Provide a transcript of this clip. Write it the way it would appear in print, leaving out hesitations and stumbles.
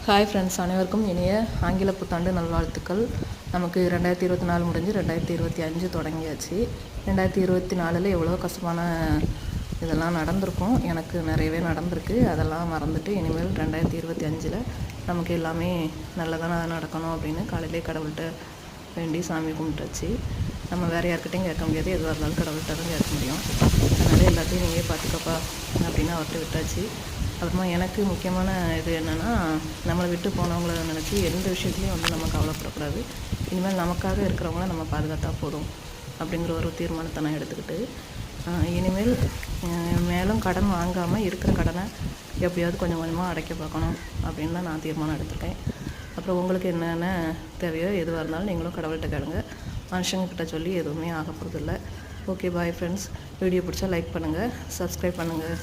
Hi friends, அனைவருக்கும் இனிய ஆங்கில புத்தாண்டு நல்வாழ்த்துக்கள். நமக்கு 2024 முடிஞ்சு 2025 தொடங்கியாச்சு. 2024 எவ்வளோ கஷ்டமான இதெல்லாம் நடந்திருக்கும். எனக்கு நிறையவே நடந்திருக்கு. அதெல்லாம் மறந்துட்டு இனிமேல் 2025 நமக்கு எல்லாமே நல்லதான நடக்கணும் அப்படின்னு காலையிலே கடவுள்கிட்ட வேண்டி சாமி கும்பிட்டாச்சு. நம்ம வேறு யார்கிட்டையும் கேட்க முடியாது. எதுவாக இருந்தாலும் கடவுள்கிட்ட தான் கேட்க முடியும். அதனால் எல்லாத்தையும் நீங்கள் பார்த்துக்கப்பா அப்படின்னு அவர்கிட்ட விட்டாச்சு. அப்புறமா எனக்கு முக்கியமான இது என்னென்னா, நம்மளை விட்டு போனவங்கள நினச்சி எந்த விஷயத்துலையும் நம்ம கவலைப்படக்கூடாது. இனிமேல் நமக்காக இருக்கிறவங்கள நம்ம பாதுகாத்தா போதும் அப்படிங்கிற ஒரு தீர்மானத்தை நான் எடுத்துக்கிட்டு இனிமேல் மேலும் கடன் வாங்காமல் இருக்கிற கடனை எப்படியாவது கொஞ்சம் கொஞ்சமாக அடைக்க பார்க்கணும் அப்படின்னு தான் நான் தீர்மானம் எடுத்துருக்கேன். அப்புறம் உங்களுக்கு என்னென்ன தேவையோ எதுவாக இருந்தாலும் நீங்களும் கடவுள்கிட்ட கேளுங்க. மனுஷங்கக்கிட்ட சொல்லி எதுவுமே ஆக போகிறதில்ல. Okay, bye friends. வீடியோ பிடிச்சா லைக் பண்ணுங்கள், சப்ஸ்கிரைப் பண்ணுங்கள்.